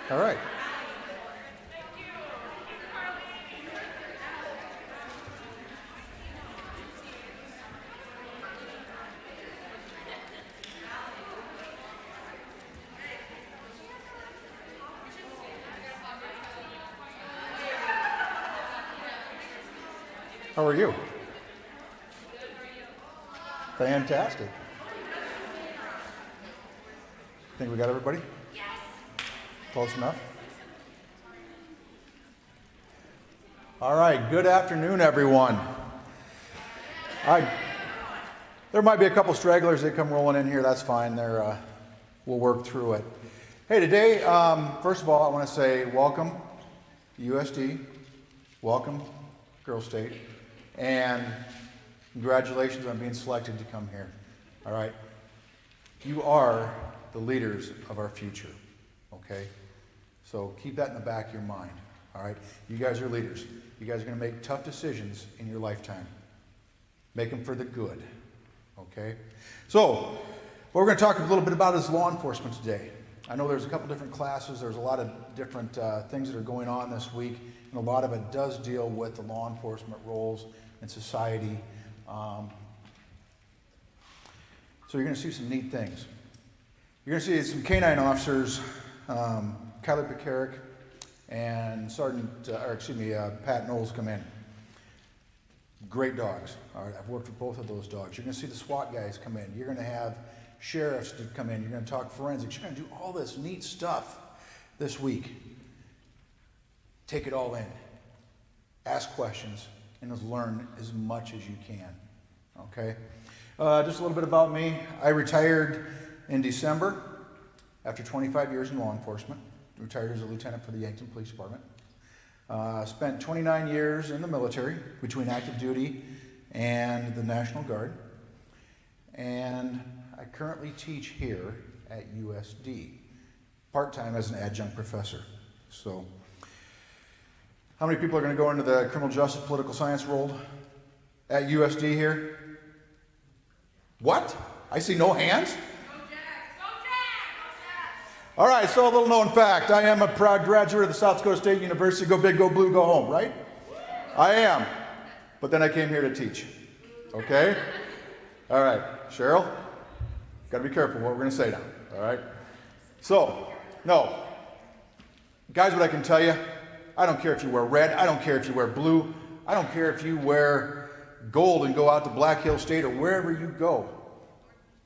All right. How are you? Fantastic. Think we got everybody? Yes. Close enough? All right, good afternoon, everyone. There might be a couple stragglers that come rolling in here. That's fine. We'll work through it. Hey, today, first of all, I want to say welcome, USD. Welcome, Girl State. And congratulations on being selected to come here. All right? You are the leaders of our future, okay? So keep that in the back of your mind, all right? You guys are leaders. You guys are going to make tough decisions in your lifetime. Make them for the good, okay? So what we're going to talk a little bit about is law enforcement today. I know there's a couple different classes. There's a lot of different things that are going on this week, and a lot of it does deal with the law enforcement roles in society. So you're going to see some neat things. You're going to see some canine officers, Kyler Pekarik and Pat Knowles come in. Great dogs. All right, I've worked with both of those dogs. You're going to see the SWAT guys come in. You're going to have sheriffs to come in. You're going to talk forensics. You're going to do all this neat stuff this week. Take it all in. Ask questions and learn as much as you can. Okay? Just a little bit about me. I retired in December after 25 years in law enforcement. Retired as a lieutenant for the Yankton Police Department. Spent 29 years in the military between active duty and the National Guard. And I currently teach here at USD, part-time as an adjunct professor. So, how many people are going to go into the criminal justice political science world at USD here? What? I see no hands? All right, so a little known fact. I am a proud graduate of the South Dakota State University. Go big, go blue, go home, right? I am. But then I came here to teach. Okay? All right, Cheryl, got to be careful what we're going to say now. All right? So, no. Guys, what I can tell you, I don't care if you wear red. I don't care if you wear blue. I don't care if you wear gold and go out to Black Hill State or wherever you go.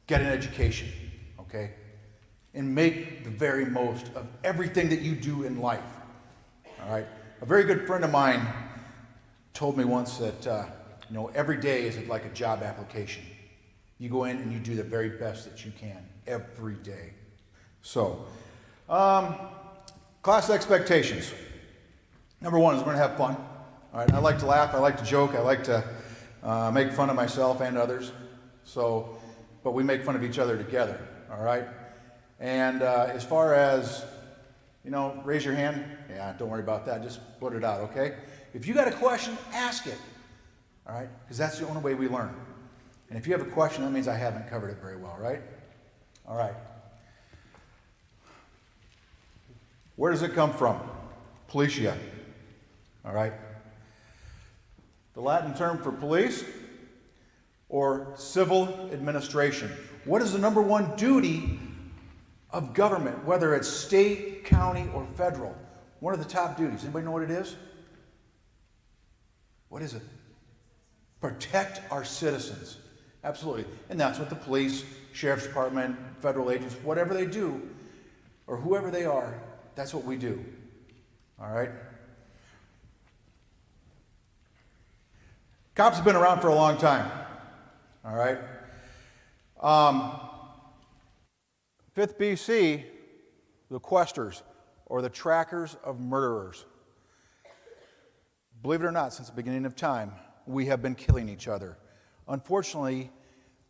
Get an education, okay? And make the very most of everything that you do in life. All right? A very good friend of mine told me once that, every day is like a job application. You go in and you do the very best that you can every day. So, class expectations. Number one is we're going to have fun. All right? I like to laugh. I like to joke. I like to make fun of myself and others. So, but we make fun of each other together. All right? And as far as, raise your hand. Yeah, don't worry about that. Just put it out, okay? If you got a question, ask it. All right? Because that's the only way we learn. And if you have a question, that means I haven't covered it very well, right? All right. Where does it come from? Policia. All right? The Latin term for police or civil administration. What is the number one duty of government, whether it's state, county, or federal? One of the top duties. Anybody know what it is? What is it? Protect our citizens. Absolutely. And that's what the police, sheriff's department, federal agents, whatever they do, or whoever they are, that's what we do. All right? Cops have been around for a long time. All right? 5th BC, the questers, or the trackers of murderers. Believe it or not, since the beginning of time, we have been killing each other. Unfortunately,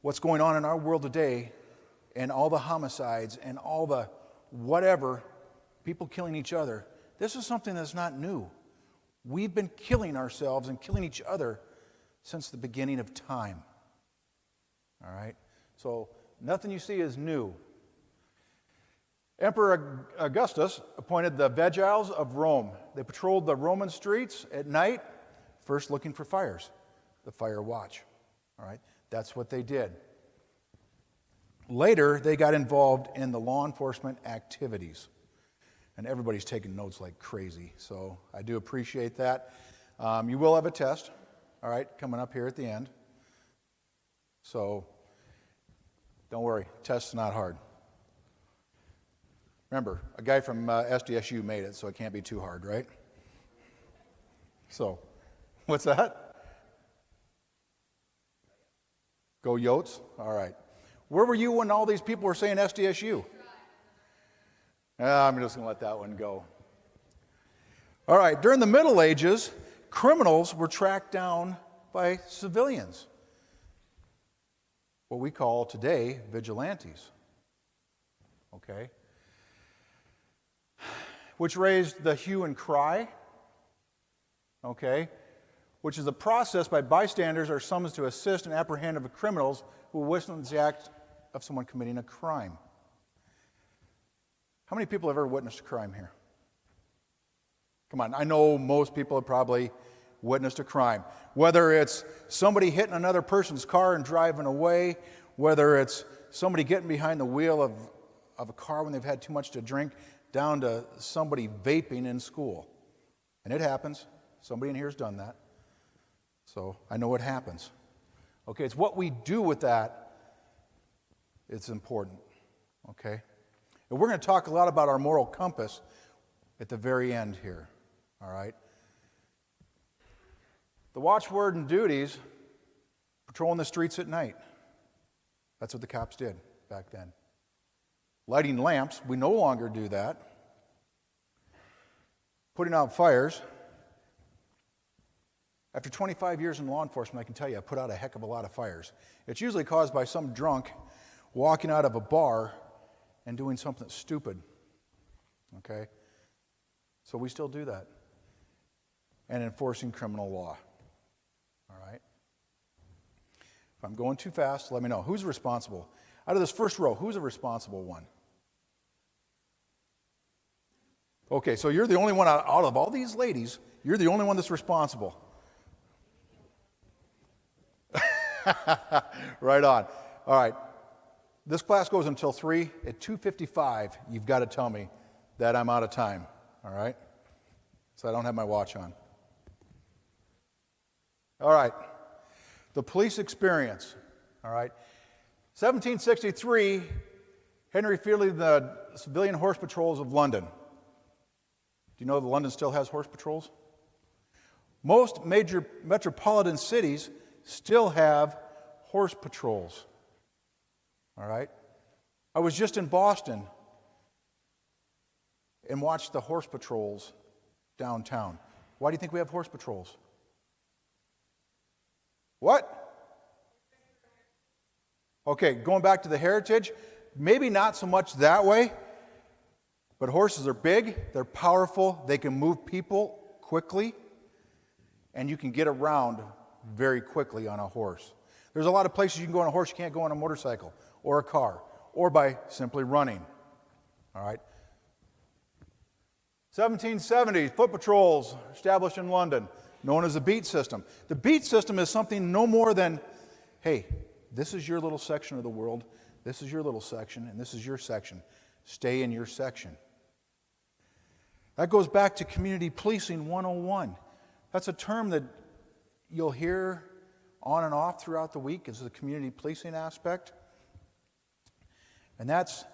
what's going on in our world today, and all the homicides, and all the whatever, people killing each other, this is something that's not new. We've been killing ourselves and killing each other since the beginning of time. All right? So, nothing you see is new. Emperor Augustus appointed the Vigiles of Rome. They patrolled the Roman streets at night, first looking for fires, the fire watch. All right, that's what they did. Later, they got involved in the law enforcement activities. And everybody's taking notes like crazy, so I do appreciate that. You will have a test, all right, coming up here at the end. So don't worry, test's not hard. Remember, a guy from SDSU made it, so it can't be too hard, right? So, what's that? Go Yotes? All right. Where were you when all these people were saying SDSU? I'm just going to let that one go. All right. During the Middle Ages, criminals were tracked down by civilians, what we call today vigilantes. Okay? Which raised the hue and cry, okay? Which is a process by bystanders or summoned to assist and apprehend of criminals who witness the act of someone committing a crime. How many people have ever witnessed a crime here? Come on, I know most people have probably witnessed a crime. Whether it's somebody hitting another person's car and driving away, whether it's somebody getting behind the wheel of a car when they've had too much to drink, down to somebody vaping in school. And it happens. Somebody in here has done that. So I know it happens. Okay, it's what we do with that. It's important. Okay? And we're going to talk a lot about our moral compass at the very end here. All right? The watchword and duties, patrolling the streets at night. That's what the cops did back then. Lighting lamps, we no longer do that. Putting out fires. After 25 years in law enforcement, I can tell you I put out a heck of a lot of fires. It's usually caused by some drunk walking out of a bar and doing something stupid. Okay? So we still do that. And enforcing criminal law. All right? If I'm going too fast, let me know. Who's responsible? Out of this first row, who's a responsible one? Okay, so you're the only one out of all these ladies, you're the only one that's responsible. Right on. All right. This class goes until 3. At 2:55, you've got to tell me that I'm out of time. All right? So I don't have my watch on. All right. The police experience. All right. 1763, Henry fielded the civilian horse patrols of London. Do you know that London still has horse patrols? Most major metropolitan cities still have horse patrols. All right? I was just in Boston and watched the horse patrols downtown. Why do you think we have horse patrols? What? Okay, going back to the heritage, maybe not so much that way, but horses are big, they're powerful, they can move people quickly, and you can get around very quickly on a horse. There's a lot of places you can go on a horse you can't go on a motorcycle or a car, or by simply running. All right? 1770, foot patrols established in London, known as the beat system. The beat system is something no more than, hey, this is your little section of the world, this is your little section, and this is your section. Stay in your section. That goes back to community policing 101. That's a term that you'll hear on and off throughout the week, is the community policing aspect. And that's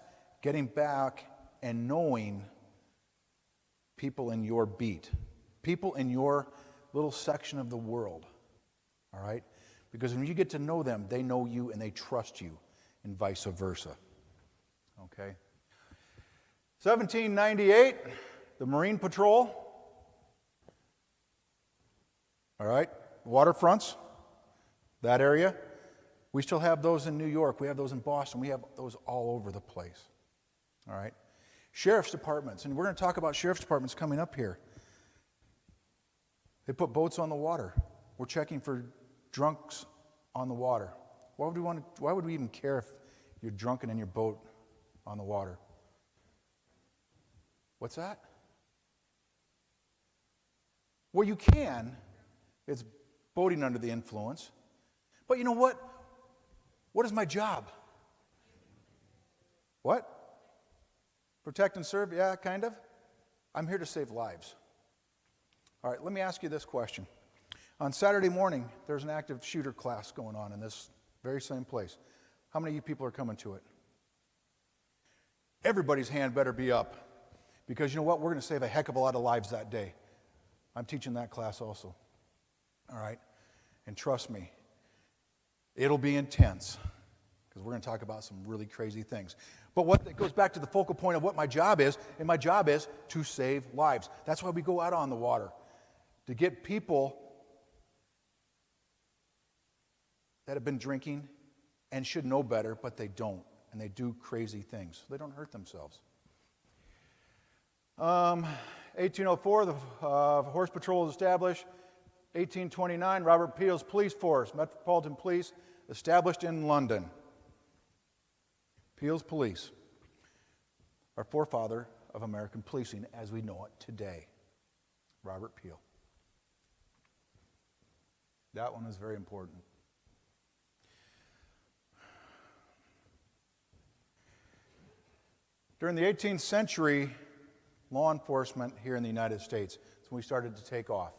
getting back and knowing people in your beat, people in your little section of the world, all right? Because when you get to know them, they know you and they trust you, and vice versa, okay? 1798, the Marine Patrol, all right? Waterfronts, that area. We still have those in New York. We have those in Boston. We have those all over the place, all right? Sheriff's departments, and we're going to talk about sheriff's departments coming up here. They put boats on the water. We're checking for drunks on the water. Why would we even care if you're drunken in your boat on the water? What's that? Well, you can. It's boating under the influence. But you know what? What is my job? What? Protect and serve? Yeah, kind of. I'm here to save lives. All right, let me ask you this question. On Saturday morning, there's an active shooter class going on in this very same place. How many of you people are coming to it? Everybody's hand better be up. Because you know what? We're going to save a heck of a lot of lives that day. I'm teaching that class also. All right? And trust me, it'll be intense. Because we're going to talk about some really crazy things. But it goes back to the focal point of what my job is, and my job is to save lives. That's why we go out on the water. To get people that have been drinking and should know better, but they don't. And they do crazy things. They don't hurt themselves. 1804, the Horse Patrol was established. 1829, Robert Peel's police force, Metropolitan Police, established in London. Peel's Police, our forefather of American policing as we know it today. Robert Peel. That one is very important. During the 18th century, law enforcement here in the United States, is when we started to take off.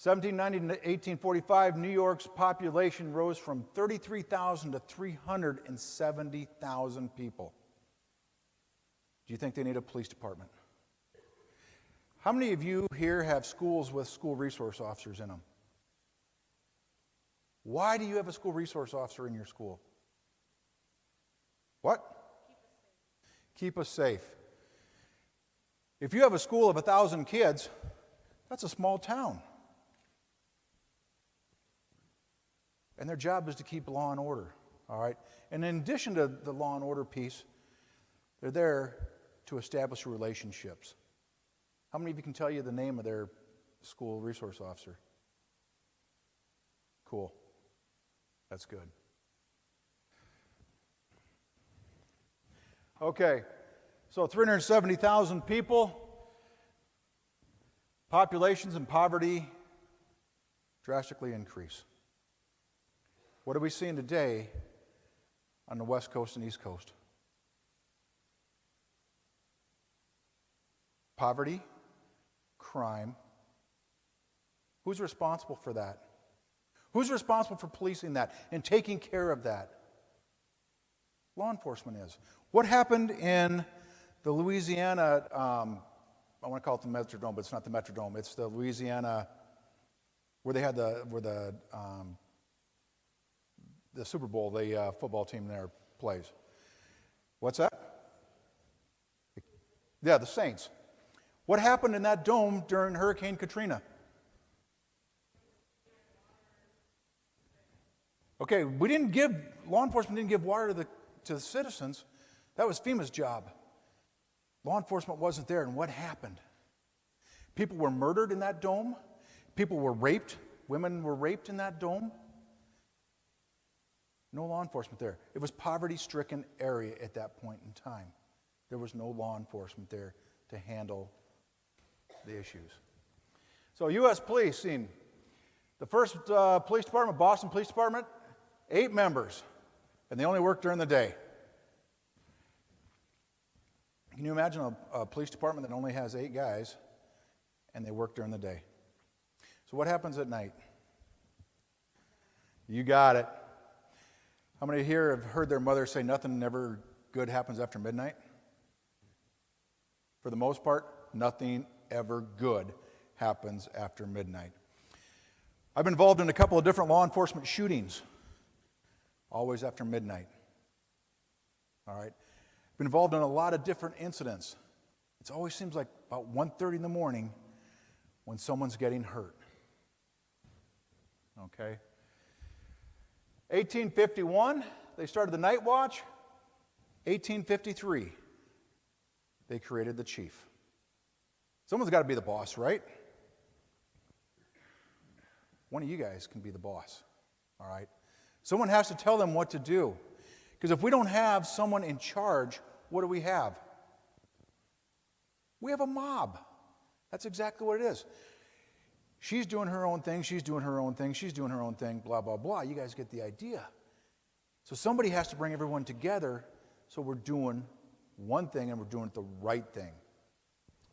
1790 to 1845, New York's population rose from 33,000 to 370,000 people. Do you think they need a police department? How many of you here have schools with school resource officers in them? Why do you have a school resource officer in your school? What? Keep us safe. If you have a school of 1,000 kids, that's a small town. And their job is to keep law and order, all right? And in addition to the law and order piece, they're there to establish relationships. How many of you can tell you the name of their school resource officer? Cool. That's good. Okay, so 370,000 people, populations and poverty drastically increase. What are we seeing today on the West Coast and East Coast? Poverty, crime. Who's responsible for that? Who's responsible for policing that and taking care of that? Law enforcement is. What happened in the Louisiana, I want to call it the Metrodome, but it's not the Metrodome. It's the Louisiana, where they had the Super Bowl, the football team there plays. What's that? Yeah, the Saints. What happened in that dome during Hurricane Katrina? Okay, law enforcement didn't give water to the citizens. That was FEMA's job. Law enforcement wasn't there, and what happened? People were murdered in that dome. People were raped. Women were raped in that dome. No law enforcement there. It was a poverty-stricken area at that point in time. There was no law enforcement there to handle the issues. So U.S. policing. The first police department, Boston Police Department, 8 members, and they only work during the day. Can you imagine a police department that only has 8 guys, and they work during the day? So what happens at night? You got it. How many here have heard their mother say nothing ever good happens after midnight? For the most part, nothing ever good happens after midnight. I've been involved in a couple of different law enforcement shootings, always after midnight. All right? Been involved in a lot of different incidents. It always seems like about 1:30 in the morning when someone's getting hurt. Okay? 1851, they started the night watch. 1853, they created the chief. Someone's got to be the boss, right? One of you guys can be the boss, all right? Someone has to tell them what to do. Because if we don't have someone in charge, what do we have? We have a mob. That's exactly what it is. She's doing her own thing, she's doing her own thing, she's doing her own thing, blah, blah, blah. You guys get the idea. So somebody has to bring everyone together so we're doing one thing and we're doing it the right thing.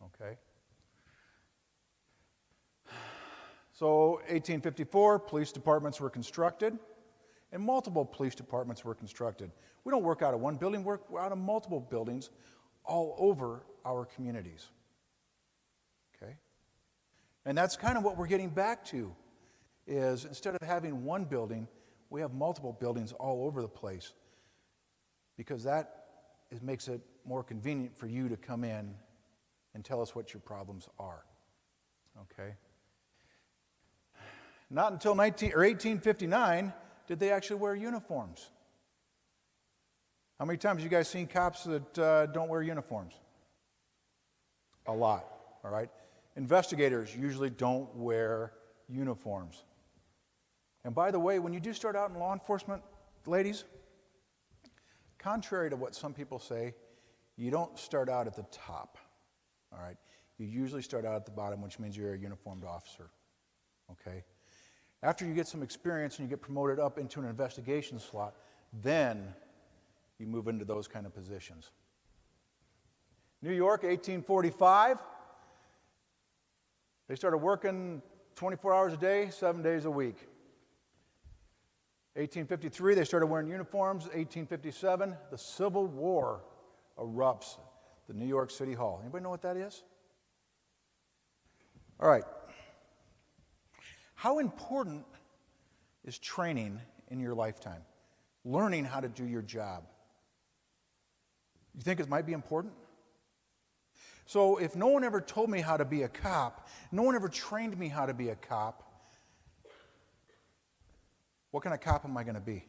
Okay? So 1854, police departments were constructed, and multiple police departments were constructed. We don't work out of one building, we work out of multiple buildings all over our communities. Okay? And that's kind of what we're getting back to, is instead of having one building, we have multiple buildings all over the place, because that makes it more convenient for you to come in and tell us what your problems are. Okay? Not until 1859 did they actually wear uniforms. How many times have you guys seen cops that don't wear uniforms? A lot, all right? Investigators usually don't wear uniforms. And by the way, when you do start out in law enforcement, ladies, contrary to what some people say, you don't start out at the top, all right? You usually start out at the bottom, which means you're a uniformed officer, okay? After you get some experience and you get promoted up into an investigation slot, then you move into those kind of positions. New York, 1845. They started working 24 hours a day, 7 days a week. 1853, they started wearing uniforms. 1857, the Civil War erupts at the New York City Hall. Anybody know what that is? All right. How important is training in your lifetime? Learning how to do your job. You think it might be important? So if no one ever told me how to be a cop, no one ever trained me how to be a cop, what kind of cop am I going to be?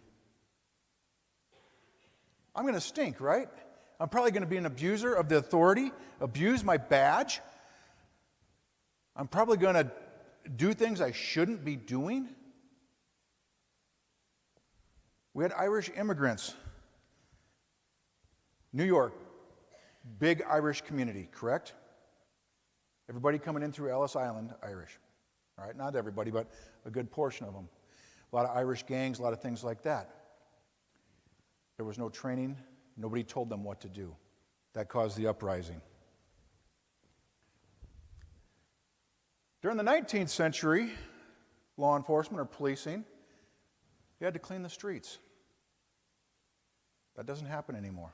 I'm going to stink, right? I'm probably going to be an abuser of the authority, abuse my badge. I'm probably going to do things I shouldn't be doing. We had Irish immigrants. New York, big Irish community, correct? Everybody coming in through Ellis Island, Irish. All right, not everybody, but a good portion of them. A lot of Irish gangs, a lot of things like that. There was no training. Nobody told them what to do. That caused the uprising. During the 19th century, law enforcement or policing, you had to clean the streets. That doesn't happen anymore.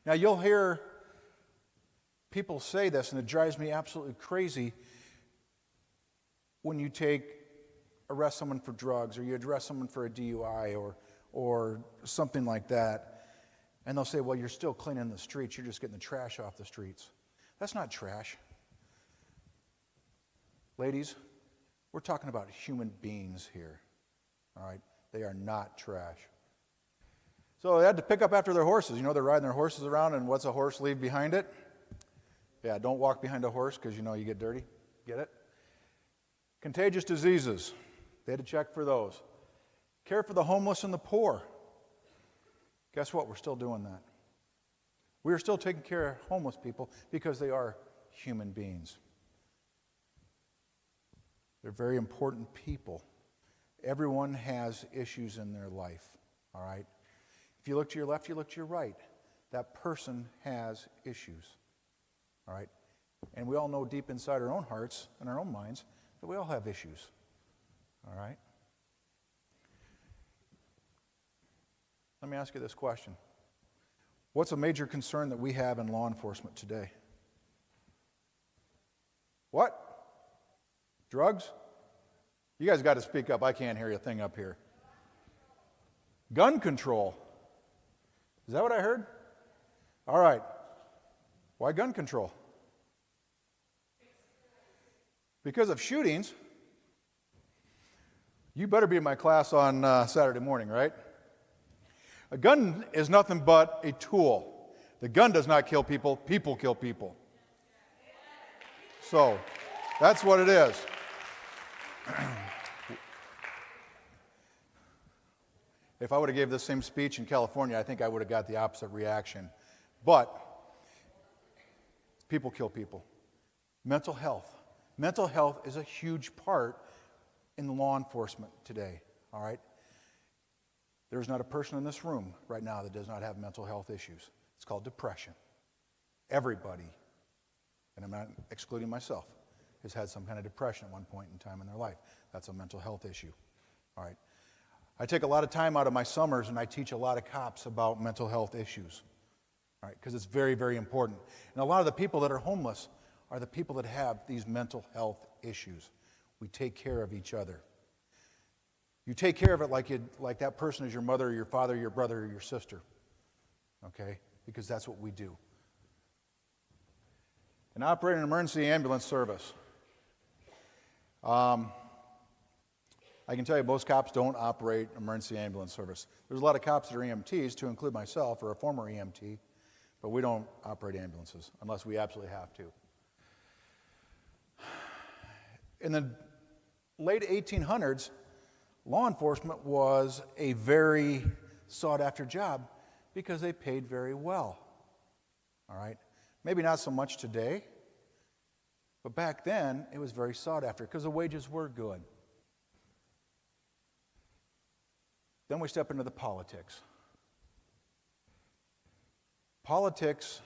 Now, you'll hear people say this, and it drives me absolutely crazy when you arrest someone for drugs, or you arrest someone for a DUI, or something like that, and they'll say, well, you're still cleaning the streets, you're just getting the trash off the streets. That's not trash. Ladies, we're talking about human beings here, all right? They are not trash. So they had to pick up after their horses. You know, they're riding their horses around, and what's a horse leave behind it? Yeah, don't walk behind a horse because, you know, you get dirty. Get it? Contagious diseases. They had to check for those. Care for the homeless and the poor. Guess what? We're still doing that. We are still taking care of homeless people because they are human beings. They're very important people. Everyone has issues in their life, all right? If you look to your left, you look to your right. That person has issues, all right? And we all know deep inside our own hearts and our own minds that we all have issues, all right? Let me ask you this question. What's a major concern that we have in law enforcement today? What? Drugs? You guys got to speak up. I can't hear a thing up here. Gun control. Is that what I heard? All right. Why gun control? Because of shootings. You better be in my class on Saturday morning, right? A gun is nothing but a tool. The gun does not kill people. People kill people. So, that's what it is. If I would have gave this same speech in California, I think I would have got the opposite reaction. But People kill people. Mental health. Mental health is a huge part in law enforcement today, all right? There's not a person in this room right now that does not have mental health issues. It's called depression. Everybody, and I'm not excluding myself, has had some kind of depression at one point in time in their life. That's a mental health issue, all right? I take a lot of time out of my summers and I teach a lot of cops about mental health issues, all right, because it's very, very important. And a lot of the people that are homeless are the people that have these mental health issues. We take care of each other. You take care of it like that person is your mother or your father, or your brother or your sister, okay? Because that's what we do. And operating an emergency ambulance service. I can tell you most cops don't operate emergency ambulance service. There's a lot of cops that are EMTs, to include myself, or a former EMT, but we don't operate ambulances unless we absolutely have to. In the late 1800s, law enforcement was a very sought-after job because they paid very well. All right? Maybe not so much today, but back then it was very sought after because the wages were good. Then we step into the politics. Politics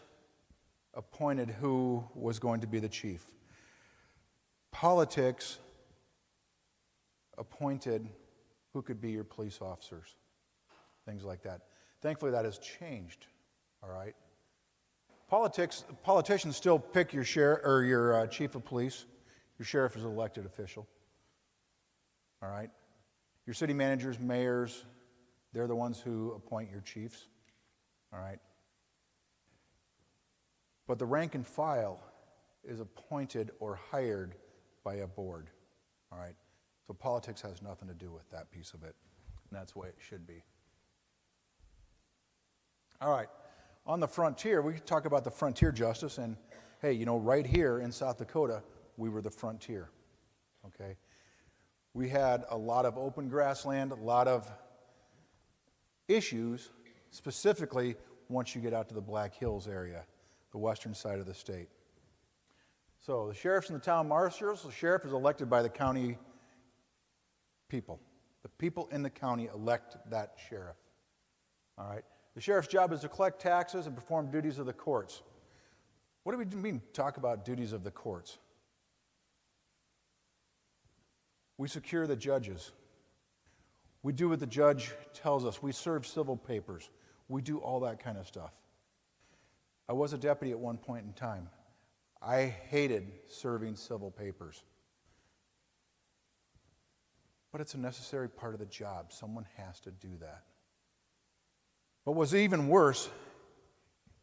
appointed who was going to be the chief. Politics appointed who could be your police officers, things like that. Thankfully, that has changed, all right? Politicians still pick your sheriff or your chief of police. Your sheriff is an elected official, all right? Your city managers, mayors, they're the ones who appoint your chiefs, all right? But the rank and file is appointed or hired by a board, all right? So politics has nothing to do with that piece of it, and that's the way it should be. All right, on the frontier, we talk about the frontier justice, and hey, you know, right here in South Dakota, we were the frontier, okay? We had a lot of open grassland, a lot of issues, specifically once you get out to the Black Hills area, the western side of the state. So the sheriffs and the town marshals, the sheriff is elected by the county people. The people in the county elect that sheriff. All right? The sheriff's job is to collect taxes and perform duties of the courts. What do we mean talk about duties of the courts? We secure the judges. We do what the judge tells us. We serve civil papers. We do all that kind of stuff. I was a deputy at one point in time. I hated serving civil papers. But it's a necessary part of the job. Someone has to do that. But what's even worse,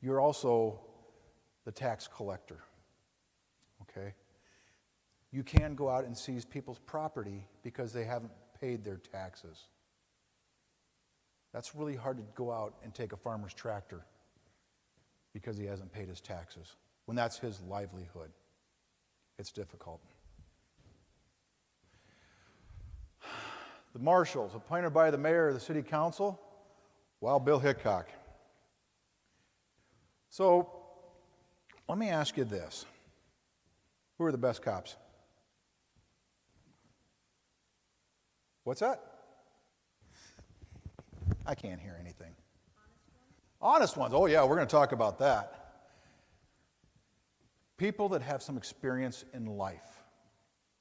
you're also the tax collector. Okay? You can go out and seize people's property because they haven't paid their taxes. That's really hard to go out and take a farmer's tractor because he hasn't paid his taxes, when that's his livelihood. It's difficult. The marshals, appointed by the mayor of the city council, Wild Bill Hickok. So, let me ask you this. Who are the best cops? What's that? I can't hear anything. Honest ones. Oh, yeah, we're going to talk about that. People that have some experience in life,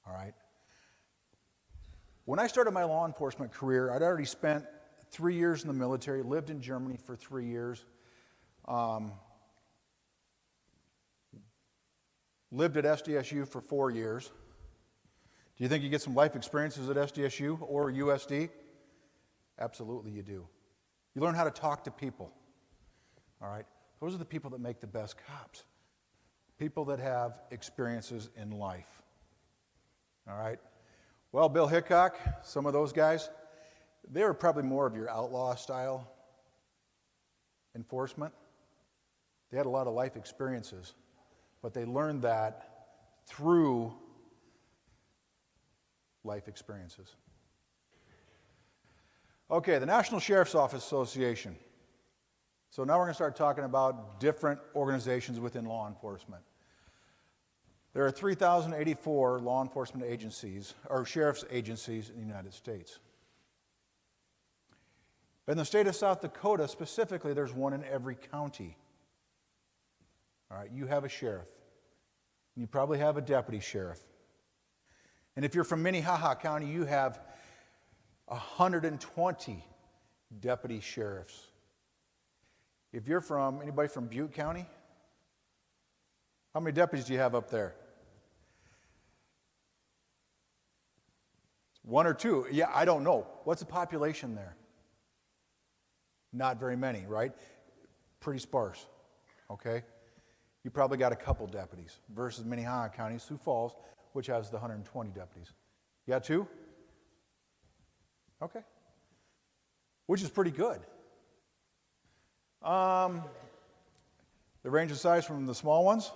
all right? When I started my law enforcement career, I'd already spent 3 years in the military, lived in Germany for 3 years, lived at SDSU for 4 years. Do you think you get some life experiences at SDSU or USD? Absolutely you do. You learn how to talk to people, all right? Those are the people that make the best cops. People that have experiences in life, all right? Well, Bill Hickok, some of those guys, they were probably more of your outlaw style enforcement. They had a lot of life experiences, but they learned that through life experiences. Okay, the National Sheriff's Office Association. So now we're going to start talking about different organizations within law enforcement. There are 3,084 law enforcement agencies, or sheriff's agencies in the United States. In the state of South Dakota specifically, there's one in every county. All right, you have a sheriff. And you probably have a deputy sheriff. And if you're from Minnehaha County, you have 120 deputy sheriffs. If you're from, anybody from Butte County? How many deputies do you have up there? One or two? Yeah, I don't know. What's the population there? Not very many, right? Pretty sparse, okay? You probably got a couple deputies versus Minnehaha County, Sioux Falls, which has the 120 deputies. You got two? Okay. Which is pretty good. The range of size from the small ones,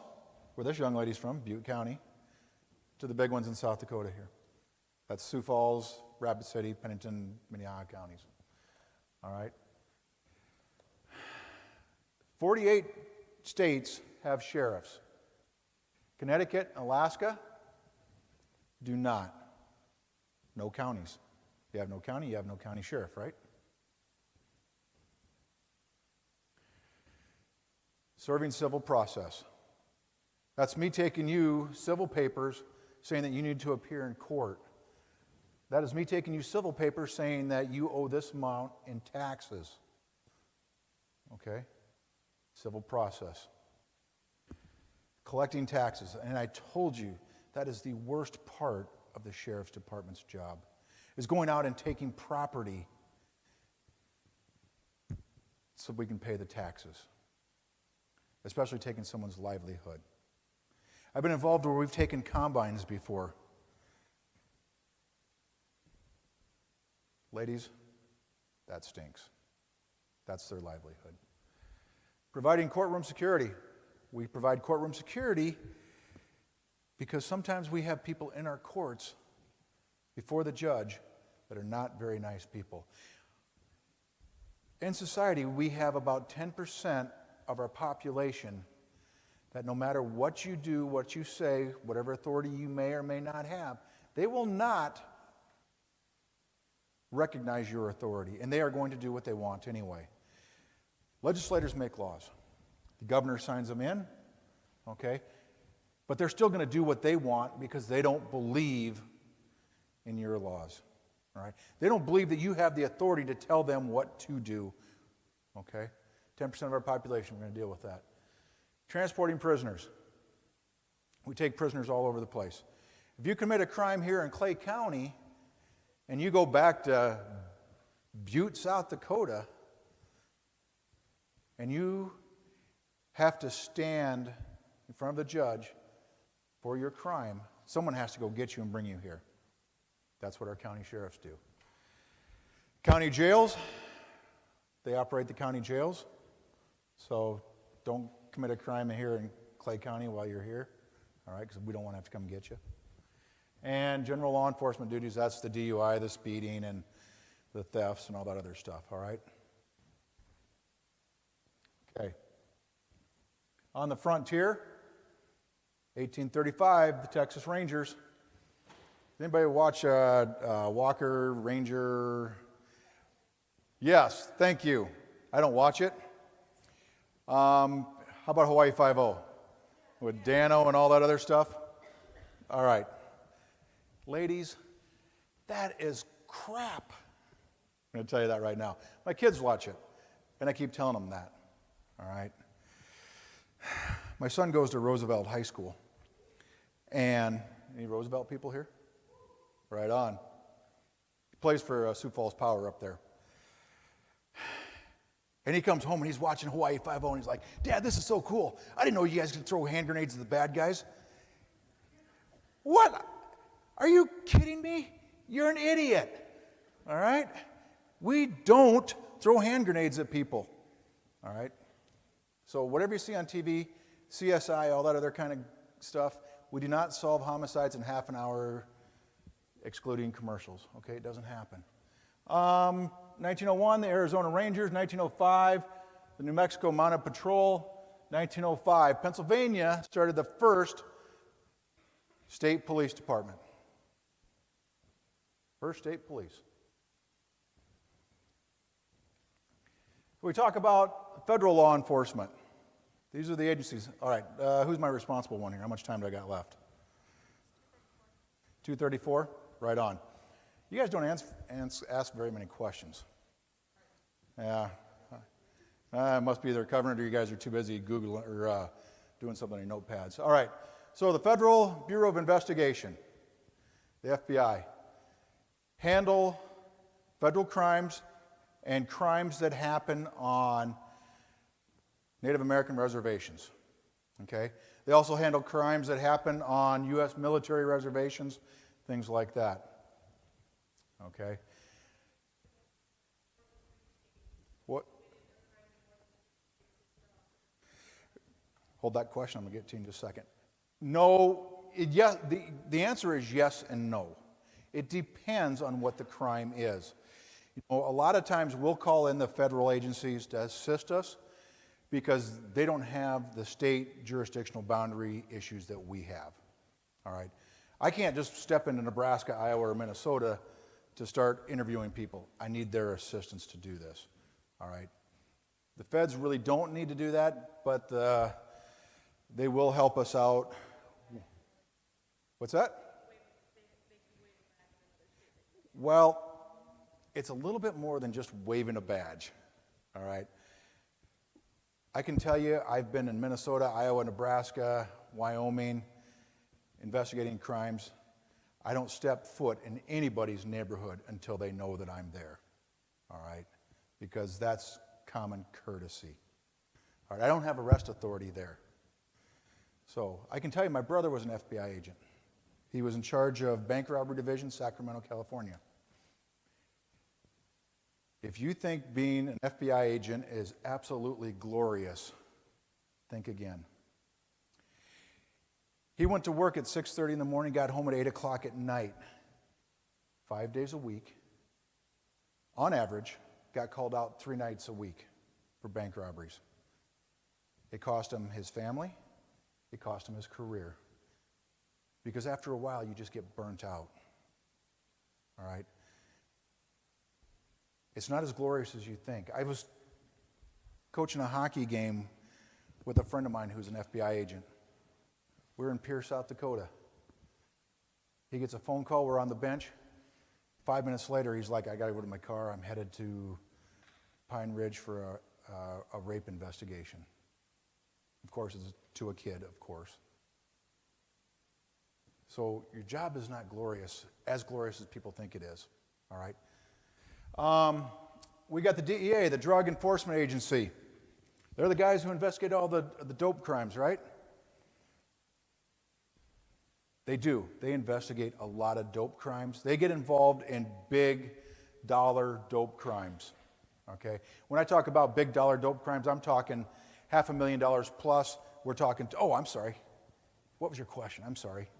where this young lady's from, Butte County, to the big ones in South Dakota here. That's Sioux Falls, Rapid City, Pennington, Minnehaha counties. All right? 48 states have sheriffs. Connecticut, Alaska do not. No counties. You have no county, you have no county sheriff, right? Serving civil process. That's me taking you civil papers saying that you need to appear in court. That is me taking you civil papers saying that you owe this amount in taxes. Okay? Civil process. Collecting taxes. And I told you that is the worst part of the sheriff's department's job, is going out and taking property so we can pay the taxes, especially taking someone's livelihood. I've been involved where we've taken combines before. Ladies, that stinks. That's their livelihood. Providing courtroom security. We provide courtroom security because sometimes we have people in our courts before the judge that are not very nice people. In society, we have about 10% of our population that no matter what you do, what you say, whatever authority you may or may not have, they will not recognize your authority, and they are going to do what they want anyway. Legislators make laws. The governor signs them in, okay? But they're still going to do what they want because they don't believe in your laws, all right? They don't believe that you have the authority to tell them what to do, okay? 10% of our population, we're going to deal with that. Transporting prisoners. We take prisoners all over the place. If you commit a crime here in Clay County and you go back to Butte, South Dakota, and you have to stand in front of the judge for your crime, someone has to go get you and bring you here. That's what our county sheriffs do. County jails, they operate the county jails. So don't commit a crime here in Clay County while you're here, all right, because we don't want to have to come get you. And general law enforcement duties, that's the DUI, the speeding, and the thefts and all that other stuff, all right? Okay. On the frontier, 1835, the Texas Rangers. Anybody watch Walker, Ranger? Yes, thank you. I don't watch it. How about Hawaii Five-0? With Dano and all that other stuff? All right. Ladies, that is crap. I'm going to tell you that right now. My kids watch it, and I keep telling them that. All right. My son goes to Roosevelt High School. And any Roosevelt people here? Right on. He plays for Sioux Falls Power up there. And he comes home and he's watching Hawaii Five-0 and he's like, Dad, this is so cool. I didn't know you guys could throw hand grenades at the bad guys. What? Are you kidding me? You're an idiot. All right? We don't throw hand grenades at people. All right? So whatever you see on TV, CSI, all that other kind of stuff, we do not solve homicides in half an hour excluding commercials. Okay? It doesn't happen. 1901, the Arizona Rangers. 1905, the New Mexico Mounted Patrol. 1905, Pennsylvania started the first State Police Department. First State Police. We talk about federal law enforcement. These are the agencies. All right, who's my responsible one here? How much time do I got left? 2:34? Right on. You guys don't ask very many questions. Yeah. It must be they're covering it or you guys are too busy Googling or doing something in notepads. All right. So the Federal Bureau of Investigation, the FBI, handle federal crimes and crimes that happen on Native American reservations. Okay? They also handle crimes that happen on U.S. military reservations, things like that. Okay? What? Hold that question. I'm going to get to you in just a second. No. The answer is yes and no. It depends on what the crime is. You know, a lot of times we'll call in the federal agencies to assist us because they don't have the state jurisdictional boundary issues that we have. All right? I can't just step into Nebraska, Iowa, or Minnesota to start interviewing people. I need their assistance to do this. All right? The feds really don't need to do that, but they will help us out. What's that? Well, it's a little bit more than just waving a badge. All right? I can tell you, I've been in Minnesota, Iowa, Nebraska, Wyoming, investigating crimes. I don't step foot in anybody's neighborhood until they know that I'm there, all right? Because that's common courtesy. All right, I don't have arrest authority there. So I can tell you my brother was an FBI agent. He was in charge of Bank Robbery Division, Sacramento, California. If you think being an FBI agent is absolutely glorious, think again. He went to work at 6:30 in the morning, got home at 8 o'clock at night, 5 days a week. On average, got called out 3 nights a week for bank robberies. It cost him his family. It cost him his career. Because after a while, you just get burnt out. All right? It's not as glorious as you think. I was coaching a hockey game with a friend of mine who's an FBI agent. We're in Pierce, South Dakota. He gets a phone call. We're on the bench. 5 minutes later, he's like, I got to go to my car. I'm headed to Pine Ridge for a rape investigation. Of course, it's to a kid, of course. So your job is not glorious as people think it is. All right? We got the DEA, the Drug Enforcement Agency. They're the guys who investigate all the dope crimes, right? They do. They investigate a lot of dope crimes. They get involved in big dollar dope crimes. Okay? When I talk about big dollar dope crimes, I'm talking $500,000 plus. We're talking, I'm sorry. What was your question? I'm sorry.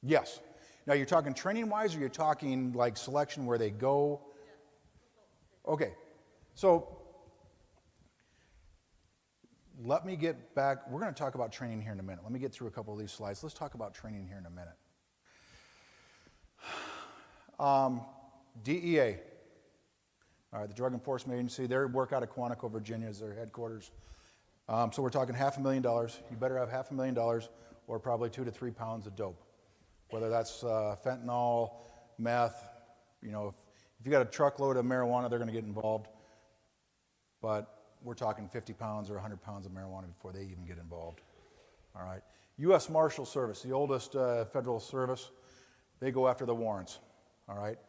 Yes. Now, you're talking training-wise, or you're talking like selection where they go? Okay. So, let me get back. We're going to talk about training here in a minute. Let me get through a couple of these slides. Let's talk about training here in a minute. DEA. All right, the Drug Enforcement Agency. They work out of Quantico, Virginia, is their headquarters. So we're talking $500,000. You better have $500,000 or probably 2 to 3 pounds of dope. Whether that's fentanyl, meth, if you got a truckload of marijuana, they're going to get involved. But we're talking 50 pounds or 100 pounds of marijuana before they even get involved. All right. U.S. Marshal Service, the oldest federal service, they go after the warrants. All right.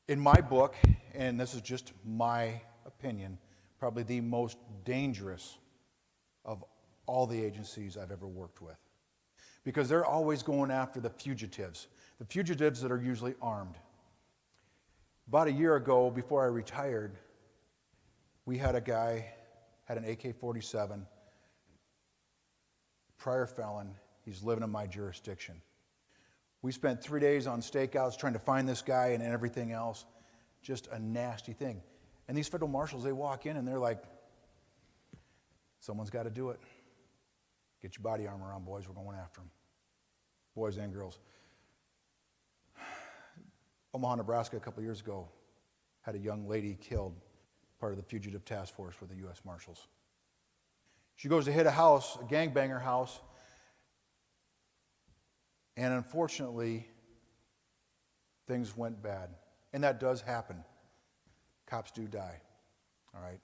In my book, and this is just my opinion, probably the most dangerous of all the agencies I've ever worked with. Because they're always going after the fugitives that are usually armed. About a year ago, before I retired, we had a guy, had an AK-47, prior felon. He's living in my jurisdiction. We spent 3 days on stakeouts trying to find this guy and everything else. Just a nasty thing. And these federal marshals, they walk in and they're like, someone's got to do it. Get your body armor on, boys. We're going after them. Boys and girls. Omaha, Nebraska, a couple years ago, had a young lady killed, part of the fugitive task force with the U.S. Marshals. She goes to hit a house, a gangbanger house, and unfortunately, things went bad. And that does happen. Cops do die. All right.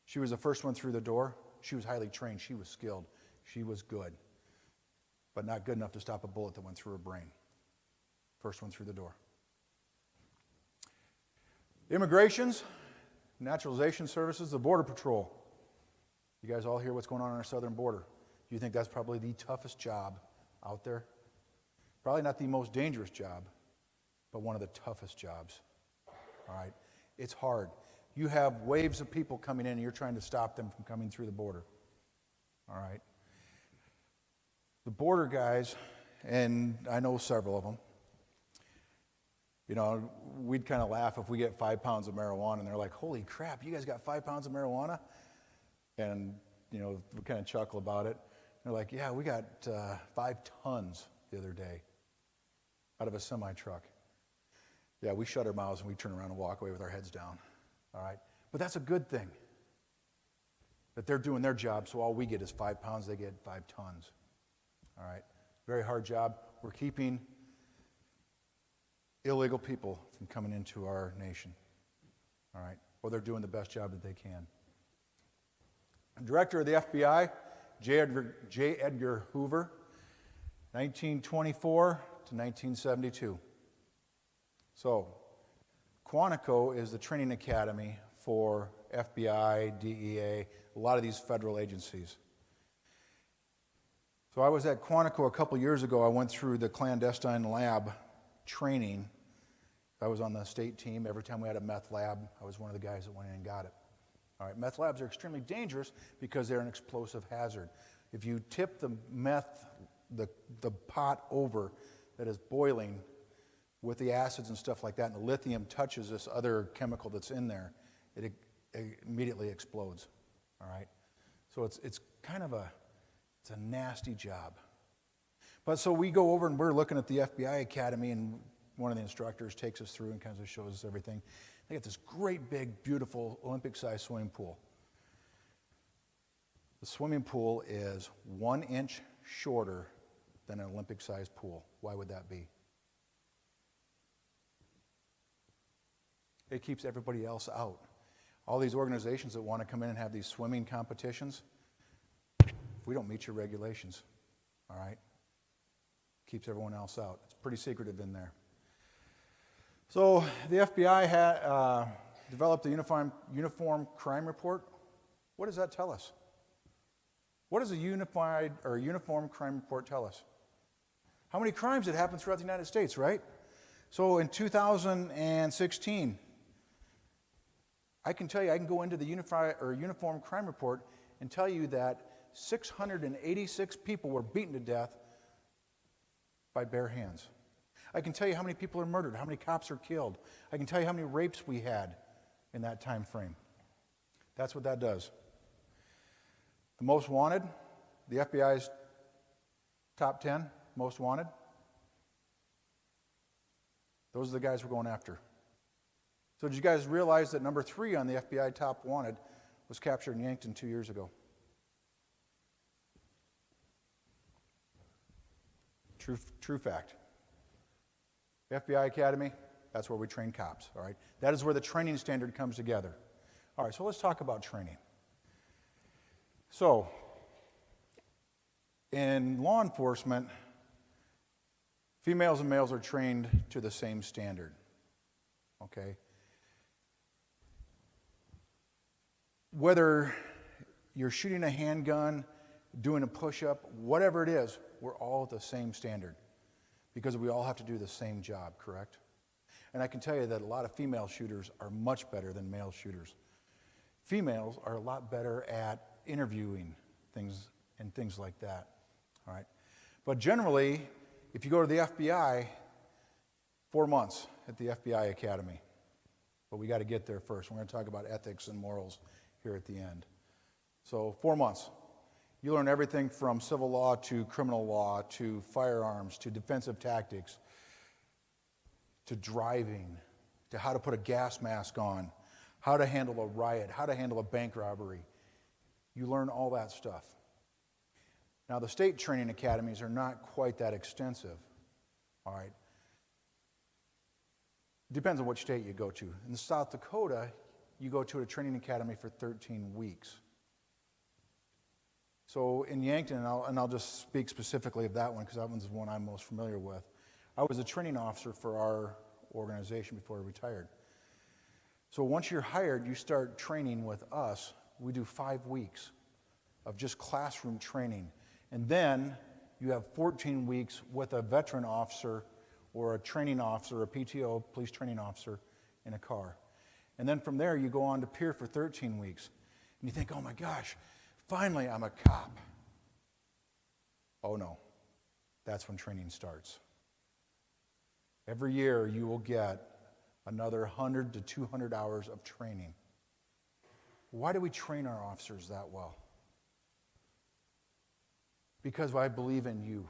She was the first one through the door. She was highly trained. She was skilled. She was good. But not good enough to stop a bullet that went through her brain. First one through the door. Immigrations, naturalization services, the Border Patrol. You guys all hear what's going on our southern border. Do you think that's probably the toughest job out there? Probably not the most dangerous job, but one of the toughest jobs. All right? It's hard. You have waves of people coming in and you're trying to stop them from coming through the border. All right? The border guys, and I know several of them, you know, we'd kind of laugh if we get 5 pounds of marijuana and they're like, holy crap, you guys got 5 pounds of marijuana? And, you know, we kind of chuckle about it. They're like, yeah, we got 5 tons the other day out of a semi-truck. Yeah, we shut our mouths and we turn around and walk away with our heads down. All right? But that's a good thing. That they're doing their job, so all we get is 5 pounds, they get 5 tons. All right? Very hard job. We're keeping illegal people from coming into our nation. All right? Well, they're doing the best job that they can. Director of the FBI, J. Edgar Hoover, 1924 to 1972. So, Quantico is the training academy for FBI, DEA, a lot of these federal agencies. So I was at Quantico a couple years ago. I went through the clandestine lab training. I was on the state team. Every time we had a meth lab, I was one of the guys that went in and got it. All right, meth labs are extremely dangerous because they're an explosive hazard. If you tip the meth, the pot over that is boiling with the acids and stuff like that, and the lithium touches this other chemical that's in there, it immediately explodes. All right, so it's kind of a nasty job. But so we go over and we're looking at the FBI Academy, and one of the instructors takes us through and kind of shows us everything. They got this great, big, beautiful Olympic-sized swimming pool. The swimming pool is 1 inch shorter than an Olympic-sized pool. Why would that be? It keeps everybody else out. All these organizations that want to come in and have these swimming competitions, if we don't meet your regulations, all right, keeps everyone else out. It's pretty secretive in there. So the FBI developed a uniform crime report. What does that tell us? What does a uniform crime report tell us? How many crimes had happened throughout the United States, right? So in 2016, I can tell you, I can go into the uniform crime report and tell you that 686 people were beaten to death by bare hands. I can tell you how many people are murdered, how many cops are killed. I can tell you how many rapes we had in that time frame. That's what that does. The most wanted, the FBI's top 10 most wanted, those are the guys we're going after. So did you guys realize that number 3 on the FBI top wanted was captured in Yankton 2 years ago? True fact. The FBI Academy, that's where we train cops, all right? That is where the training standard comes together. All right, so let's talk about training. So, in law enforcement, females and males are trained to the same standard, okay? Whether you're shooting a handgun, doing a push-up, whatever it is, we're all at the same standard because we all have to do the same job, correct? And I can tell you that a lot of female shooters are much better than male shooters. Females are a lot better at interviewing things and things like that, all right? But generally, if you go to the FBI, 4 months at the FBI Academy. But we got to get there first. We're going to talk about ethics and morals here at the end. So 4 months. You learn everything from civil law to criminal law to firearms to defensive tactics to driving to how to put a gas mask on, how to handle a riot, how to handle a bank robbery. You learn all that stuff. Now, the state training academies are not quite that extensive, all right? Depends on which state you go to. In South Dakota, you go to a training academy for 13 weeks. So in Yankton, and I'll just speak specifically of that one because that one's the one I'm most familiar with. I was a training officer for our organization before I retired. So once you're hired, you start training with us. We do 5 weeks of just classroom training. And then you have 14 weeks with a veteran officer or a training officer, a PTO, police training officer, in a car. And then from there, you go on to peer for 13 weeks. And you think, oh my gosh, finally I'm a cop. Oh no, that's when training starts. Every year you will get another 100 to 200 hours of training. Why do we train our officers that well? Because I believe in you.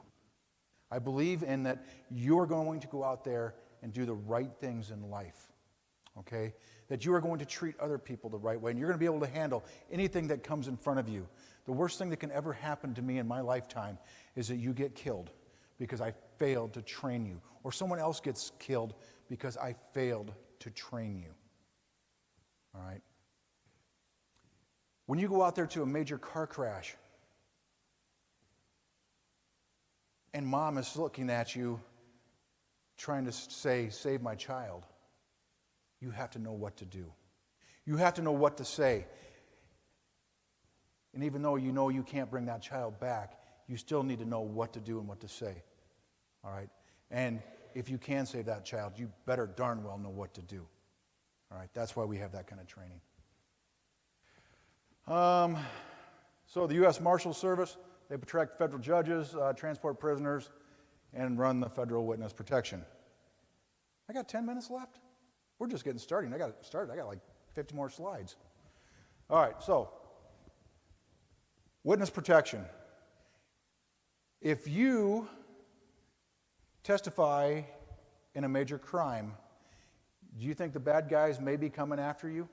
I believe in that you're going to go out there and do the right things in life, okay? That you are going to treat other people the right way, and you're going to be able to handle anything that comes in front of you. The worst thing that can ever happen to me in my lifetime is that you get killed because I failed to train you, or someone else gets killed because I failed to train you, all right? When you go out there to a major car crash, and mom is looking at you trying to say, save my child, you have to know what to do. You have to know what to say. And even though you know you can't bring that child back, you still need to know what to do and what to say. All right? And if you can save that child, you better darn well know what to do. All right? That's why we have that kind of training. So the U.S. Marshal Service, they protect federal judges, transport prisoners, and run the federal witness protection. I got 10 minutes left? We're just getting started. I got like 50 more slides. All right, so witness protection. If you testify in a major crime, do you think the bad guys may be coming after you?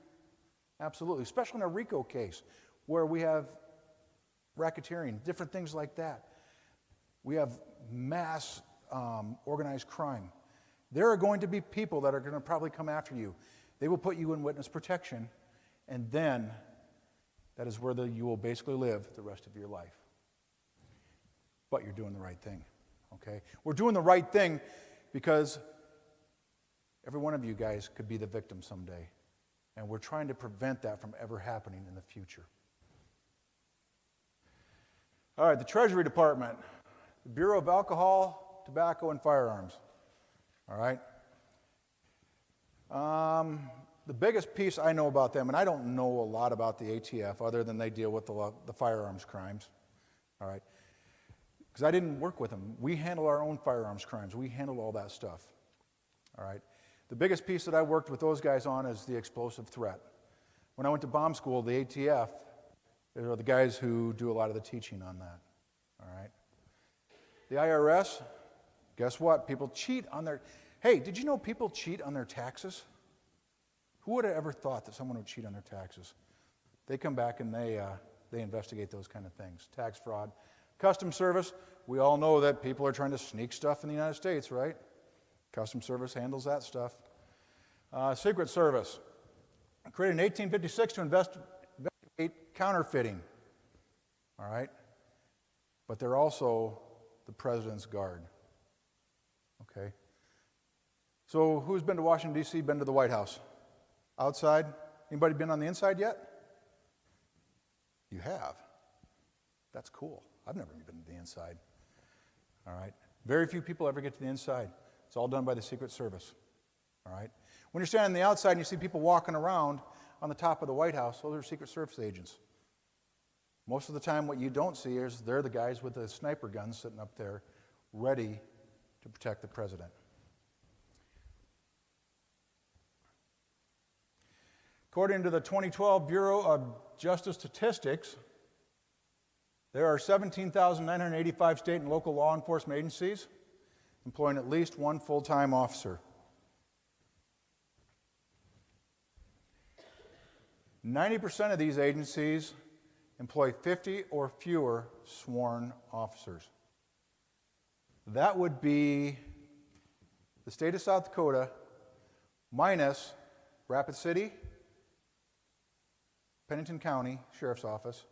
Absolutely, especially in a RICO case where we have racketeering, different things like that. We have mass organized crime. There are going to be people that are going to probably come after you. They will put you in witness protection, and then that is where you will basically live the rest of your life. But you're doing the right thing, okay? We're doing the right thing because every one of you guys could be the victim someday, and we're trying to prevent that from ever happening in the future. All right, the Treasury Department, the Bureau of Alcohol, Tobacco, and Firearms. All right? The biggest piece I know about them, and I don't know a lot about the ATF other than they deal with the firearms crimes. All right? Because I didn't work with them. We handle our own firearms crimes. We handle all that stuff. All right? The biggest piece that I worked with those guys on is the explosive threat. When I went to bomb school, the ATF, they are the guys who do a lot of the teaching on that. All right? The IRS, guess what? People cheat on their... Hey, did you know people cheat on their taxes? Who would have ever thought that someone would cheat on their taxes? They come back and they investigate those kind of things. Tax fraud. Customs Service, we all know that people are trying to sneak stuff in the United States, right? Customs Service handles that stuff. Secret Service, created in 1856 to investigate counterfeiting, all right? But they're also the President's Guard, okay? So who's been to Washington, D.C., been to the White House? Outside? Anybody been on the inside yet? You have. That's cool. I've never been to the inside, all right? Very few people ever get to the inside. It's all done by the Secret Service, all right? When you're standing on the outside and you see people walking around on the top of the White House, those are Secret Service agents. Most of the time what you don't see is they're the guys with the sniper guns sitting up there ready to protect the president. According to the 2012 Bureau of Justice Statistics, there are 17,985 state and local law enforcement agencies employing at least one full-time officer. 90% of these agencies employ 50 or fewer sworn officers. That would be the state of South Dakota minus Rapid City, Pennington County Sheriff's Office,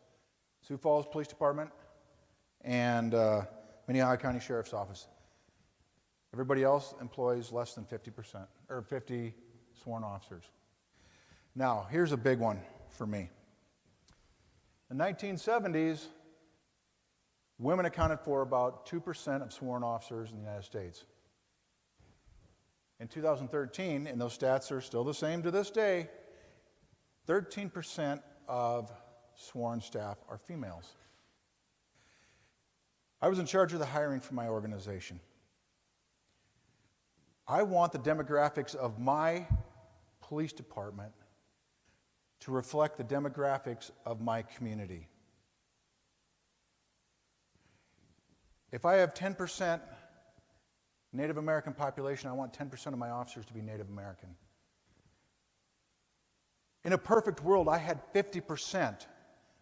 Sioux Falls Police Department, and Minnehaha County Sheriff's Office. Everybody else employs less than 50%, or 50 sworn officers. Now, here's a big one for me. In the 1970s, women accounted for about 2% of sworn officers in the United States. In 2013, and those stats are still the same to this day, 13% of sworn staff are females. I was in charge of the hiring for my organization. I want the demographics of my police department to reflect the demographics of my community. If I have 10% Native American population, I want 10% of my officers to be Native American. In a perfect world, I had 50%,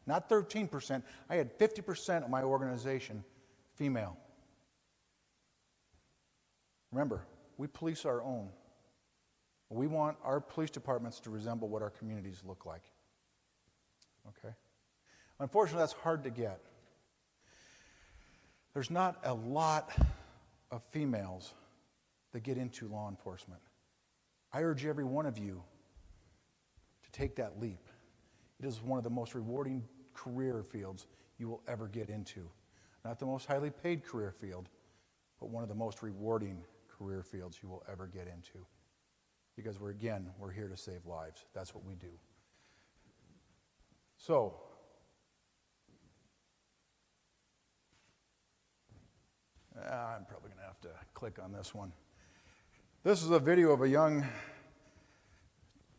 not 13%. I had 50% of my organization female. Remember, we police our own. We want our police departments to resemble what our communities look like. Okay? Unfortunately, that's hard to get. There's not a lot of females that get into law enforcement. I urge every one of you to take that leap. It is one of the most rewarding career fields you will ever get into. Not the most highly paid career field, but one of the most rewarding career fields you will ever get into. Because we're here to save lives. That's what we do. So, I'm probably going to have to click on this one. This is a video of a young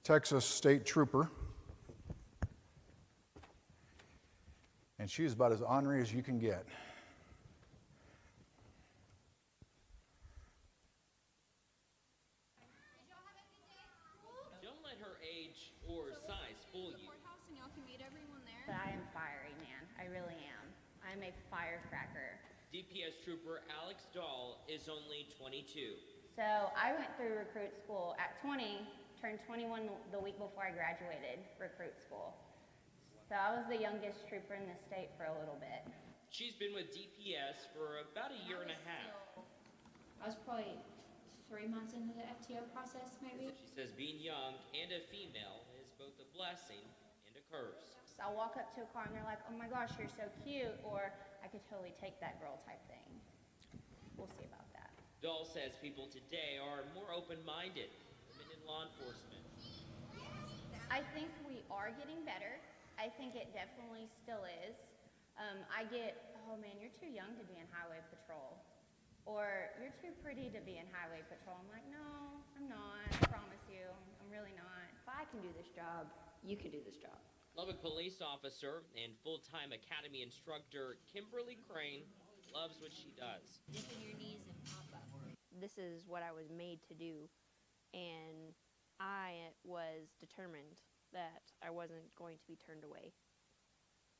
Texas state trooper. And she's about as ornery as you can get. Don't let her age or size fool you. And y'all can meet everyone there. But I am fiery, man. I really am. I'm a firecracker. DPS trooper Alex Dahl is only 22. So I went through recruit school at 20, turned 21 the week before I graduated recruit school. So I was the youngest trooper in the state for a little bit. She's been with DPS for about a year and a half. I was probably 3 months into the FTO process, maybe. She says being young and a female is both a blessing and a curse. So I'll walk up to a car and they're like, oh my gosh, you're so cute, or I could totally take that girl type thing. We'll see about that. Dahl says people today are more open-minded, women in law enforcement. I think we are getting better. I think it definitely still is. I get, oh man, you're too young to be in highway patrol. Or, you're too pretty to be in highway patrol. I'm like, no, I'm not, I promise you, I'm really not. If I can do this job, you can do this job. Lubbock police officer and full-time academy instructor Kimberly Crane loves what she does. Dip in your knees and pop up. This is what I was made to do, and I was determined that I wasn't going to be turned away.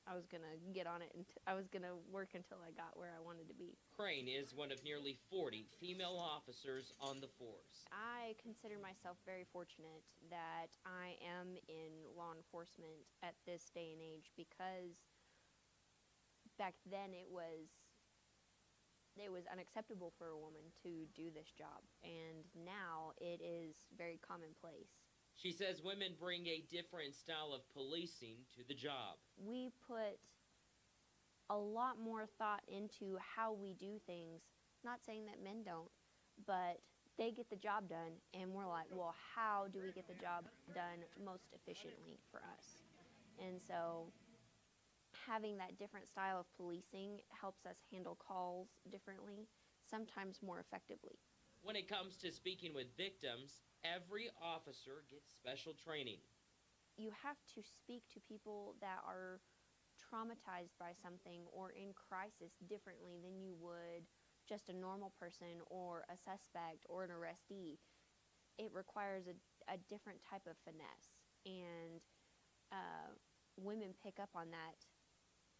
I was going to get on it, and I was going to work until I got where I wanted to be. Crane is one of nearly 40 female officers on the force. I consider myself very fortunate that I am in law enforcement at this day and age, because back then it was unacceptable for a woman to do this job, and now it is very commonplace. She says women bring a different style of policing to the job. We put a lot more thought into how we do things. Not saying that men don't, but they get the job done, and we're like, well, how do we get the job done most efficiently for us? And so having that different style of policing helps us handle calls differently, sometimes more effectively. When it comes to speaking with victims, every officer gets special training. you have to speak to people that are traumatized by something or in crisis differently than you would just a normal person or a suspect or an arrestee. It requires a different type of finesse, and women pick up on that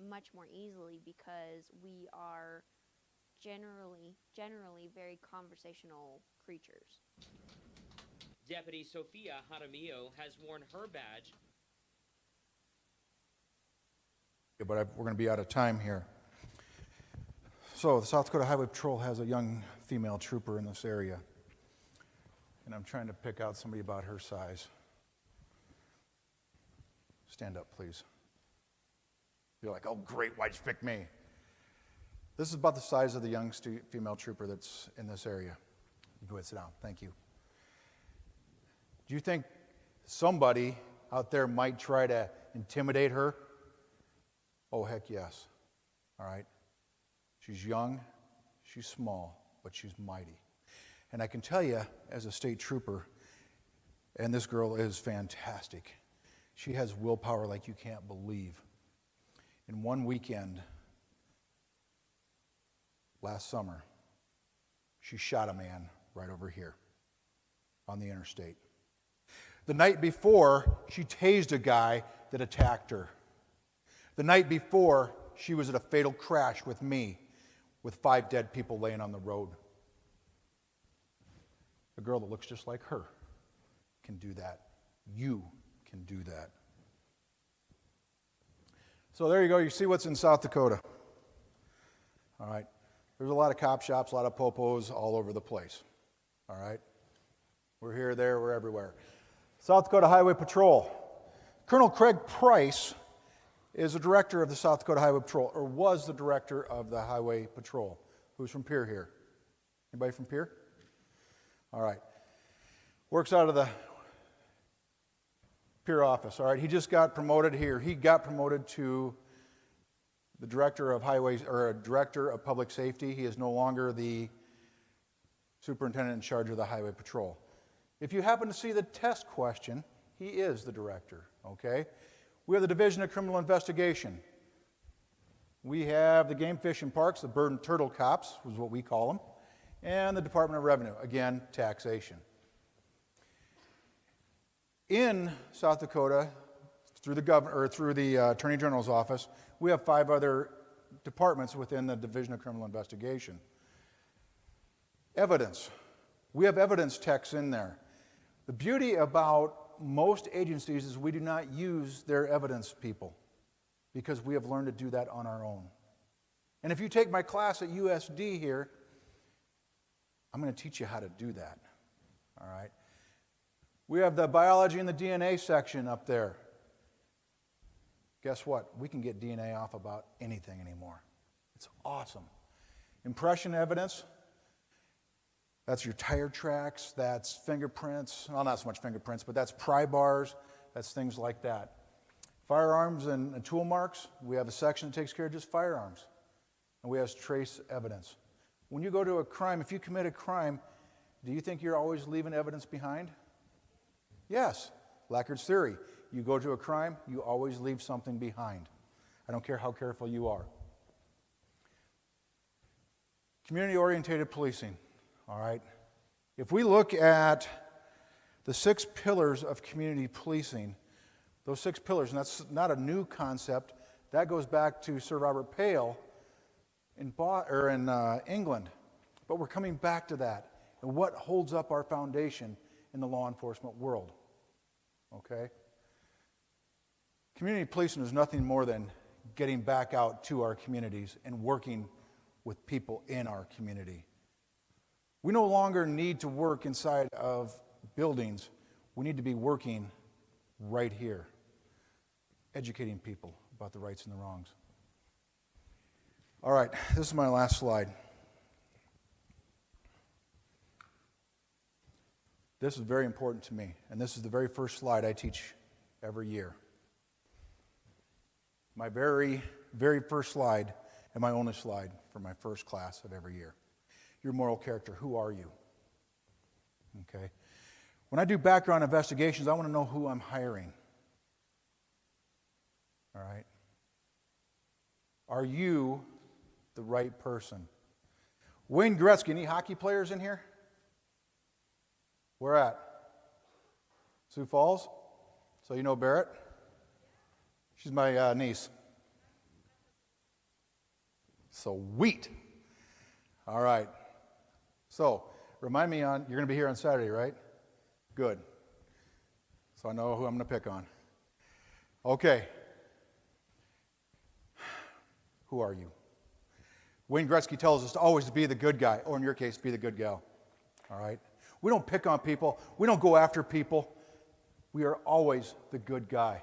much more easily because we are generally very conversational creatures. Deputy Sofia Jaramillo has worn her badge. Yeah, but we're going to be out of time here. So the South Dakota Highway Patrol has a young female trooper in this area. And I'm trying to pick out somebody about her size. Stand up, please. You're like, oh, great, why'd you pick me? This is about the size of the young female trooper that's in this area. You go ahead and sit down. Thank you. Do you think somebody out there might try to intimidate her? Oh, heck yes. All right? She's young, she's small, but she's mighty. And I can tell you, as a state trooper, and this girl is fantastic. She has willpower like you can't believe. In one weekend, last summer, she shot a man right over here on the interstate. The night before, she tased a guy that attacked her. The night before, she was at a fatal crash with me, with 5 dead people laying on the road. A girl that looks just like her can do that. You can do that. So there you go. You see what's in South Dakota. All right. There's a lot of cop shops, a lot of popos all over the place. All right. We're here, there, we're everywhere. South Dakota Highway Patrol. Colonel Craig Price is the director of the South Dakota Highway Patrol, or was the director of the Highway Patrol. Who's from Pierre here? Anybody from Pierre? All right. Works out of the Pierre office. All right. He just got promoted here. He got promoted to the director of highways, or a director of public safety. He is no longer the superintendent in charge of the Highway Patrol. If you happen to see the test question, he is the director, okay? We have the Division of Criminal Investigation. We have the Game Fish and Parks, the Bird and Turtle Cops, is what we call them, and the Department of Revenue, again, taxation. In South Dakota, through the governor, or through the Attorney General's office, we have 5 other departments within the Division of Criminal Investigation. Evidence. We have evidence techs in there. The beauty about most agencies is we do not use their evidence people because we have learned to do that on our own. And if you take my class at USD here, I'm going to teach you how to do that. All right? We have the biology and the DNA section up there. Guess what? We can get DNA off about anything anymore. It's awesome. Impression evidence. That's your tire tracks, that's fingerprints, well, not so much fingerprints, but that's pry bars, that's things like that. Firearms and tool marks, we have a section that takes care of just firearms. And we have trace evidence. When you go to a crime, if you commit a crime, do you think you're always leaving evidence behind? Yes. Lackard's theory. You go to a crime, you always leave something behind. I don't care how careful you are. Community-oriented policing. All right. If we look at the 6 pillars of community policing, those 6 pillars, and that's not a new concept, that goes back to Sir Robert Pale in England. But we're coming back to that and what holds up our foundation in the law enforcement world. Okay? Community policing is nothing more than getting back out to our communities and working with people in our community. We no longer need to work inside of buildings. We need to be working right here, educating people about the rights and the wrongs. All right, this is my last slide. This is very important to me, and this is the very first slide I teach every year. My very, very first slide and my only slide for my first class of every year. Your moral character, who are you? Okay. When I do background investigations, I want to know who I'm hiring. Are you the right person? Wayne Gretzky, any hockey players in here? Where at? Sioux Falls? So you know Barrett? She's my niece. Sweet. All right. So, remind me you're going to be here on Saturday, right? Good. So I know who I'm going to pick on. Okay. Who are you? Wayne Gretzky tells us to always be the good guy, or in your case, be the good gal. All right? We don't pick on people. We don't go after people. We are always the good guy.